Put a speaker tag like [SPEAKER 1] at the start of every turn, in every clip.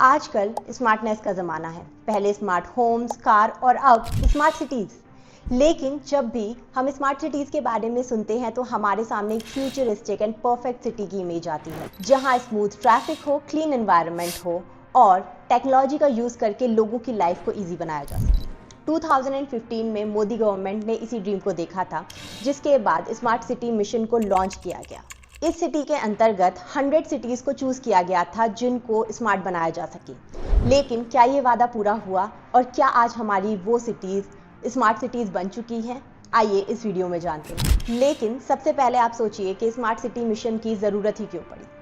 [SPEAKER 1] आजकल स्मार्टनेस का ज़माना है। पहले स्मार्ट होम्स, कार और अब स्मार्ट सिटीज़। लेकिन जब भी हम स्मार्ट सिटीज़ के बारे में सुनते हैं तो हमारे सामने एक फ्यूचरिस्टिक एंड परफेक्ट सिटी की इमेज आती है, जहां स्मूथ ट्रैफिक हो, क्लीन एनवायरनमेंट हो और टेक्नोलॉजी का यूज़ करके लोगों की लाइफ को ईजी बनाया जा सके। 2015 में मोदी गवर्नमेंट ने इसी ड्रीम को देखा था, जिसके बाद स्मार्ट सिटी मिशन को लॉन्च किया गया। इस सिटी के अंतर्गत 100 सिटीज़ को चूज़ किया गया था जिनको स्मार्ट बनाया जा सके। लेकिन क्या ये वादा पूरा हुआ और क्या आज हमारी वो सिटीज़ स्मार्ट सिटीज़ बन चुकी हैं? आइए इस वीडियो में जानते हैं। लेकिन सबसे पहले आप सोचिए कि स्मार्ट सिटी मिशन की ज़रूरत ही क्यों पड़ी।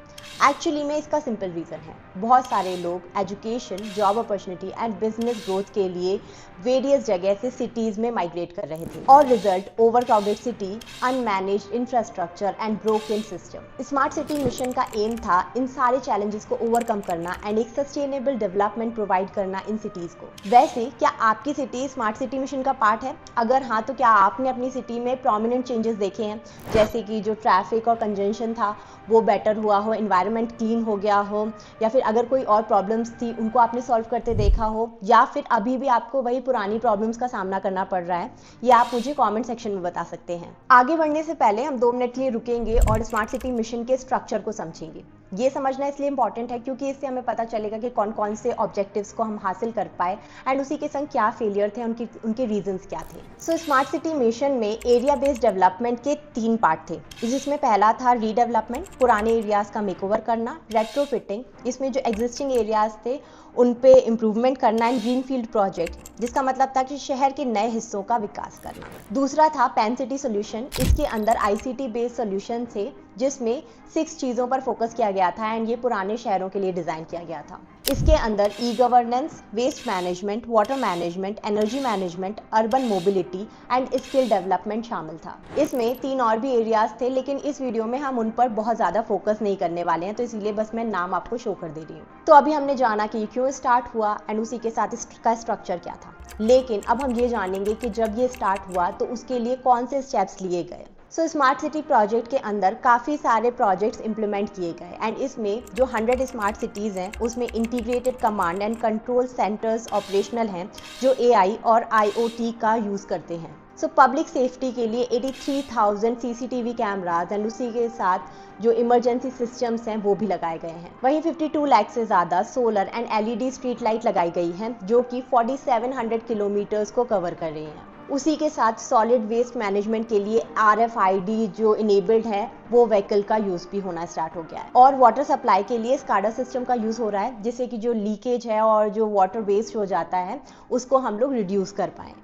[SPEAKER 1] एक्चुअली में इसका सिंपल रीज़न है। बहुत सारे लोग education, job opportunity and business growth के लिए वेरियस जगह से सिटीज़ में माइग्रेट कर रहे थे और result overcrowded city, unmanaged infrastructure and broken system. Smart city mission का एम था इन सारे चैलेंजेस को ओवरकम करना एंड एक सस्टेनेबल डेवलपमेंट प्रोवाइड करना इन सिटीज़ को। वैसे क्या आपकी सिटी स्मार्ट सिटी मिशन का पार्ट है? अगर हाँ, तो क्या आपने अपनी सिटी में प्रोमिनेंट चेंजेस देखे हैं, जैसे कि जो ट्रैफिक और कंजंशन था वो बेटर हुआ हो, एनवायरनमेंट क्लीन हो गया हो, या फिर अगर कोई और प्रॉब्लम्स थी उनको आपने सॉल्व करते देखा हो, या फिर अभी भी आपको वही पुरानी प्रॉब्लम्स का सामना करना पड़ रहा है? ये आप मुझे कमेंट सेक्शन में बता सकते हैं। आगे बढ़ने से पहले हम 2 मिनट के लिए रुकेंगे और स्मार्ट सिटी मिशन के स्ट्रक्चर को समझेंगे। ये समझना इसलिए इंपॉर्टेंट है क्योंकि इससे हमें पता चलेगा कि कौन कौन से ऑब्जेक्टिव्स को हम हासिल कर पाए एंड उसी के संग क्या फेलियर थे, उनके रीजंस क्या थे। सो स्मार्ट सिटी मिशन में एरिया बेस्ड डेवलपमेंट के 3 पार्ट थे, जिसमें पहला था रीडेवलपमेंट, पुराने एरियाज का मेकओवर करना, रेट्रोफिटिंग, इसमें जो एग्जिस्टिंग एरियाज थे उन पे इम्प्रूवमेंट करना, एंड ग्रीनफील्ड प्रोजेक्ट, जिसका मतलब था कि शहर के नए हिस्सों का विकास करना। दूसरा था पैन सिटी सोल्यूशन। इसके अंदर आईसीटी बेस्ड सोल्यूशन थे जिसमें 6 चीज़ों पर फोकस किया गया था एंड ये पुराने शहरों के लिए डिज़ाइन किया गया था। इसके अंदर e governance, waste management, water management, energy management, urban mobility and skill development शामिल था। इसमें 3 और भी एरियाज थे, लेकिन इस वीडियो में हम उन पर बहुत ज़्यादा फोकस नहीं करने वाले हैं, तो इसीलिए बस मैं नाम आपको शो कर दे रही हूँ। तो अभी हमने जाना कि क्यों स्टार्ट हुआ एंड उसी के साथ इसका स्ट्रक्चर क्या था। लेकिन अब हम ये जानेंगे कि जब ये स्टार्ट हुआ तो उसके लिए कौन से स्टेप्स लिए गए। सो स्मार्ट सिटी प्रोजेक्ट के अंदर काफ़ी सारे प्रोजेक्ट्स इंप्लीमेंट किए गए एंड इसमें जो 100 स्मार्ट सिटीज़ हैं उसमें integrated command and control centres operational हैं जो एआई और आईओटी का यूज़ करते हैं। सो पब्लिक सेफ्टी के लिए 83,000 सीसीटीवी कैमराज एंड उसी के साथ जो इमरजेंसी सिस्टम्स हैं वो भी लगाए गए हैं। वहीं 52 लाख से ज़्यादा solar and LED street light लगाई गई हैं जो कि 4700 किलोमीटर्स को कवर कर रही हैं। उसी के साथ सॉलिड वेस्ट मैनेजमेंट के लिए आरएफआईडी जो इनेबल्ड है वो व्हीकल का यूज़ भी होना स्टार्ट हो गया है। और वाटर सप्लाई के लिए स्काडा सिस्टम का यूज़ हो रहा है, जिससे कि जो लीकेज है और जो वाटर वेस्ट हो जाता है उसको हम लोग रिड्यूस कर पाएँ।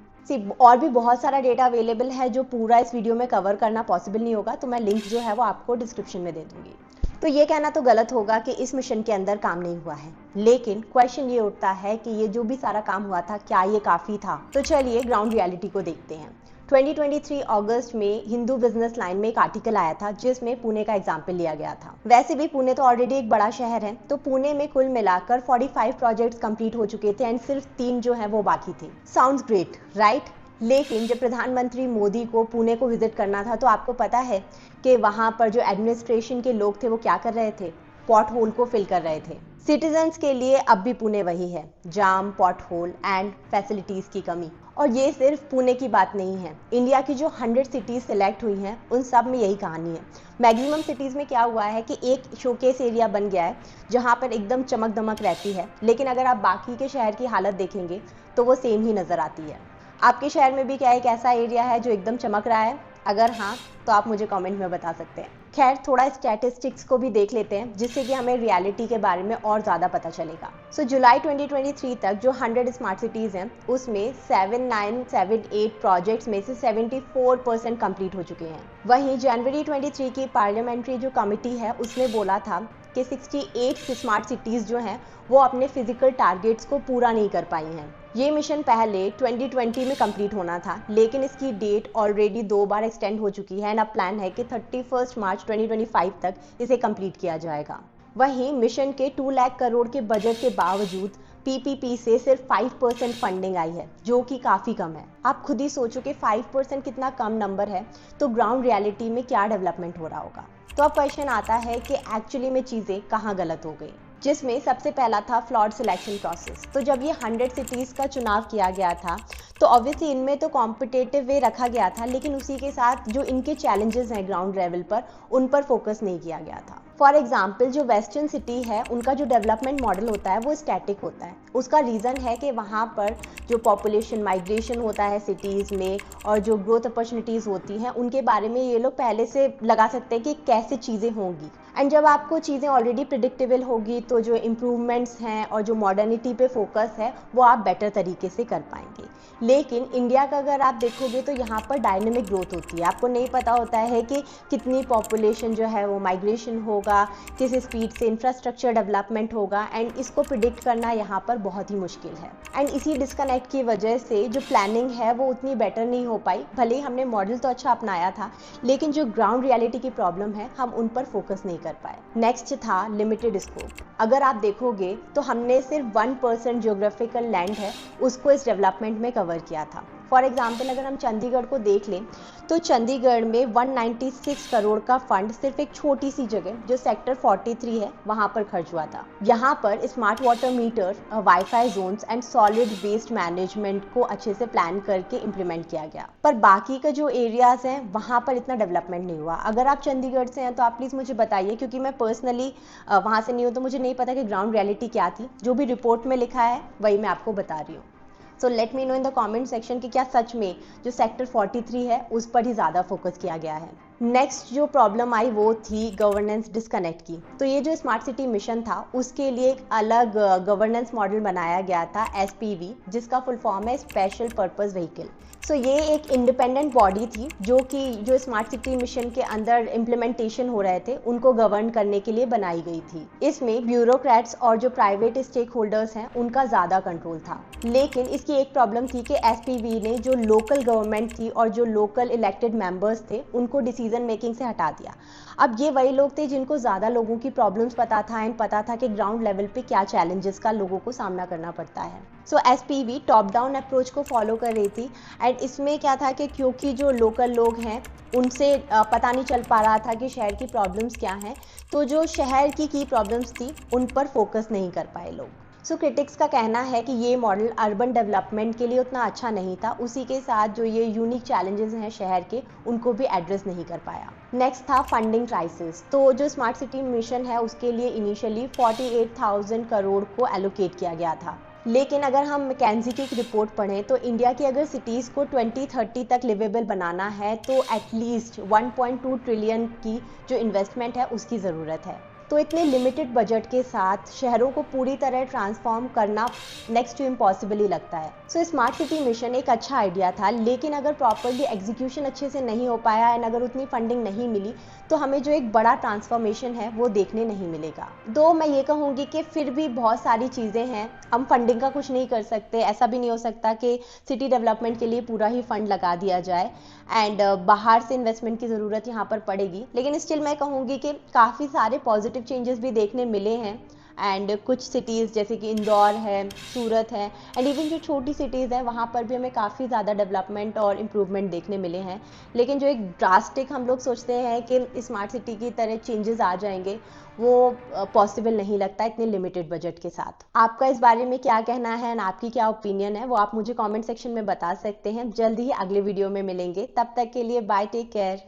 [SPEAKER 1] और भी बहुत सारा डेटा अवेलेबल है जो पूरा इस वीडियो में कवर करना पॉसिबल नहीं होगा, तो मैं लिंक जो है वो आपको डिस्क्रिप्शन में दे दूंगी। तो ये कहना तो गलत होगा कि इस मिशन के अंदर काम नहीं हुआ है, लेकिन क्वेश्चन ये उठता है कि ये जो भी सारा काम हुआ था क्या ये काफ़ी था? तो चलिए ग्राउंड रियलिटी को देखते हैं। 2023 अगस्त में हिंदू बिजनेस लाइन में एक आर्टिकल आया था जिसमें पुणे का एग्जाम्पल लिया गया था। वैसे भी पुणे तो ऑलरेडी एक बड़ा शहर है, तो पुणे में कुल मिलाकर 45 प्रोजेक्ट्स कंप्लीट हो चुके थे एंड सिर्फ 3 जो है वो बाकी थे। Sounds great, right? लेकिन जब प्रधानमंत्री मोदी को पुणे को विजिट करना था तो आपको पता है कि वहाँ पर जो एडमिनिस्ट्रेशन के लोग थे वो क्या कर रहे थे? पॉट होल को फिल कर रहे थे। सिटीजन्स के लिए अब भी पुणे वही है, जाम, पॉट होल एंड फैसिलिटीज़ की कमी। और ये सिर्फ पुणे की बात नहीं है, इंडिया की जो 100 सिटीज़ सिलेक्ट हुई हैं उन सब में यही कहानी है। मैक्सिमम सिटीज़ में क्या हुआ है कि एक शोकेस एरिया बन गया है जहाँ पर एकदम चमक दमक रहती है, लेकिन अगर आप बाकी के शहर की हालत देखेंगे तो वो सेम ही नज़र आती है। आपके शहर में भी क्या एक ऐसा एरिया है जो एकदम चमक रहा है? अगर हाँ, तो आप मुझे कमेंट में बता सकते हैं। खैर, थोड़ा स्टैटिस्टिक्स को भी देख लेते हैं जिससे कि हमें रियलिटी के बारे में और ज़्यादा पता चलेगा। सो जुलाई 2023 तक जो 100 स्मार्ट सिटीज़ हैं उसमें 7978 प्रोजेक्ट्स में से 74% कंप्लीट हो चुके हैं। वहीं जनवरी 23 की पार्लियामेंट्री जो कमेटी है उसने बोला था कि 68 स्मार्ट सिटीज़ जो हैं वो अपने फिजिकल टारगेट्स को पूरा नहीं कर पाई हैं। ये मिशन पहले 2020 में कंप्लीट होना था, लेकिन इसकी डेट ऑलरेडी 2 बार एक्सटेंड हो चुकी है एंड अब प्लान है कि 31 मार्च 2025 तक इसे कंप्लीट किया जाएगा। वहीं मिशन के 2 लाख करोड़ के बजट के बावजूद पीपीपी से सिर्फ 5% फंडिंग आई है, जो कि काफ़ी कम है। आप खुद ही सोचो कि 5% कितना कम नंबर है, तो ग्राउंड रियलिटी में क्या डेवलपमेंट हो रहा होगा। तो अब क्वेश्चन आता है कि एक्चुअली में चीज़ें कहाँ गलत हो गई। जिसमें सबसे पहला था फ्लॉड सिलेक्शन प्रोसेस। तो जब ये 100 सिटीज़ का चुनाव किया गया था तो ऑब्वियसली इनमें तो कॉम्पिटेटिव वे रखा गया था, लेकिन उसी के साथ जो इनके चैलेंजेस हैं ग्राउंड लेवल पर, उन पर फोकस नहीं किया गया था। फॉर एग्जाम्पल, जो वेस्टर्न सिटी है उनका जो डेवलपमेंट मॉडल होता है वो स्टैटिक होता है। उसका रीज़न है कि वहाँ पर जो पॉपुलेशन माइग्रेशन होता है सिटीज़ में और जो ग्रोथ अपॉर्चुनिटीज़ होती हैं उनके बारे में ये लोग पहले से लगा सकते हैं कि कैसे चीज़ें होंगी। एंड जब आपको चीज़ें ऑलरेडी प्रिडिक्टेबल होगी तो जो इम्प्रूवमेंट्स हैं और जो मॉडर्निटी पे फोकस है वो आप बेटर तरीके से कर पाएंगे। लेकिन इंडिया का अगर आप देखोगे तो यहाँ पर डायनेमिक ग्रोथ होती है। आपको नहीं पता होता है कि कितनी पॉपुलेशन जो है वो माइग्रेशन होगा, किस स्पीड से इंफ्रास्ट्रक्चर डेवलपमेंट होगा, एंड इसको प्रिडिक्ट करना यहाँ पर बहुत ही मुश्किल है। एंड इसी डिस्कनेक्ट की वजह से जो प्लानिंग है वो उतनी बेटर नहीं हो पाई। भले ही हमने मॉडल तो अच्छा अपनाया था, लेकिन जो ग्राउंड रियलिटी की प्रॉब्लम है हम उन पर फोकस नहीं कर पाए। नेक्स्ट था लिमिटेड स्कोप। अगर आप देखोगे तो हमने सिर्फ 1% जियोग्राफिकल लैंड है उसको इस डेवलपमेंट में कवर किया था। फॉर एग्जाम्पल, अगर हम चंडीगढ़ को देख लें तो चंडीगढ़ में 196 करोड़ का फंड सिर्फ एक छोटी सी जगह जो सेक्टर 43 है वहाँ पर खर्च हुआ था। यहाँ पर smart water meter, wifi zones and solid waste management को अच्छे से प्लान करके इम्प्लीमेंट किया गया, पर बाकी का जो एरियाज हैं वहाँ पर इतना डेवलपमेंट नहीं हुआ। अगर आप चंडीगढ़ से हैं तो आप प्लीज़ मुझे बताइए, क्योंकि मैं पर्सनली वहाँ से नहीं हूँ तो मुझे नहीं पता कि ग्राउंड रियलिटी क्या थी। जो भी रिपोर्ट में लिखा है वही मैं आपको बता रही हूँ। So let me know in the comment section कि क्या सच में जो सेक्टर 43 है उस पर ही ज़्यादा फोकस किया गया है। नेक्स्ट जो प्रॉब्लम आई वो थी गवर्नेंस डिस्कनेक्ट की। तो ये जो स्मार्ट सिटी मिशन था उसके लिए एक अलग गवर्नेंस मॉडल बनाया गया था, SPV, जिसका फुल फॉर्म है स्पेशल पर्पस व्हीकल। सो ये एक इंडिपेंडेंट बॉडी थी जो स्मार्ट सिटी मिशन के अंदर इम्प्लीमेंटेशन हो रहे थे उनको गवर्न करने के लिए बनाई गई थी। इसमें ब्यूरोक्रेट्स और जो प्राइवेट स्टेक होल्डर्स हैं उनका ज़्यादा कंट्रोल था। लेकिन इसकी एक प्रॉब्लम थी कि SPV ने जो लोकल गवर्नमेंट थी और जो लोकल इलेक्टेड मेंबर्स थे उनको डिसीजन मेकिंग से हटा दिया। अब ये वही लोग थे जिनको ज़्यादा लोगों की प्रॉब्लम्स पता था एंड पता था कि ग्राउंड लेवल पे क्या चैलेंजेस का लोगों को सामना करना पड़ता है। सो SPV टॉप डाउन अप्रोच को फॉलो कर रही थी। एंड इसमें क्या था कि क्योंकि जो लोकल लोग हैं उनसे पता नहीं चल पा रहा था कि शहर की प्रॉब्लम्स क्या हैं, तो जो शहर की प्रॉब्लम्स थी उन पर फोकस नहीं कर पाए लोग। सो क्रिटिक्स का कहना है कि ये मॉडल अर्बन डेवलपमेंट के लिए उतना अच्छा नहीं था, उसी के साथ जो ये यूनिक चैलेंजेस हैं शहर के उनको भी एड्रेस नहीं कर पाया। नेक्स्ट था फंडिंग क्राइसिस। तो जो स्मार्ट सिटी मिशन है उसके लिए इनिशियली 48,000 करोड़ को एलोकेट किया गया था। लेकिन अगर हम मैकेंजी की एक रिपोर्ट पढ़ें तो इंडिया की अगर सिटीज़ को 2030 तक लिवेबल बनाना है तो एटलीस्ट 1.2 ट्रिलियन की जो इन्वेस्टमेंट है उसकी ज़रूरत है। तो इतने लिमिटेड बजट के साथ शहरों को पूरी तरह ट्रांसफॉर्म करना नेक्स्ट टू इम्पॉसिबल ही लगता है। सो स्मार्ट सिटी मिशन एक अच्छा आइडिया था, लेकिन अगर प्रॉपरली एग्जीक्यूशन अच्छे से नहीं हो पाया एंड अगर उतनी फंडिंग नहीं मिली तो हमें जो एक बड़ा ट्रांसफॉर्मेशन है वो देखने नहीं मिलेगा। दो मैं ये कहूँगी कि फिर भी बहुत सारी चीज़ें हैं, हम फंडिंग का कुछ नहीं कर सकते। ऐसा भी नहीं हो सकता कि सिटी डेवलपमेंट के लिए पूरा ही फंड लगा दिया जाए एंड बाहर से इन्वेस्टमेंट की ज़रूरत यहाँ पर पड़ेगी। लेकिन स्टिल मैं कहूँगी कि काफ़ी सारे पॉजिटिव चेंजेस भी देखने मिले हैं एंड कुछ सिटीज़ जैसे कि इंदौर है, सूरत है एंड इवन जो छोटी सिटीज़ हैं वहाँ पर भी हमें काफ़ी ज़्यादा डेवलपमेंट और इम्प्रूवमेंट देखने मिले हैं। लेकिन जो एक ड्रास्टिक हम लोग सोचते हैं कि स्मार्ट सिटी की तरह चेंजेस आ जाएंगे, वो पॉसिबल नहीं लगता इतने लिमिटेड बजट के साथ। आपका इस बारे में क्या कहना है एंड आपकी क्या ओपिनियन है वो आप मुझे कमेंट सेक्शन में बता सकते हैं। जल्दी ही अगले वीडियो में मिलेंगे, तब तक के लिए बाय, टेक केयर।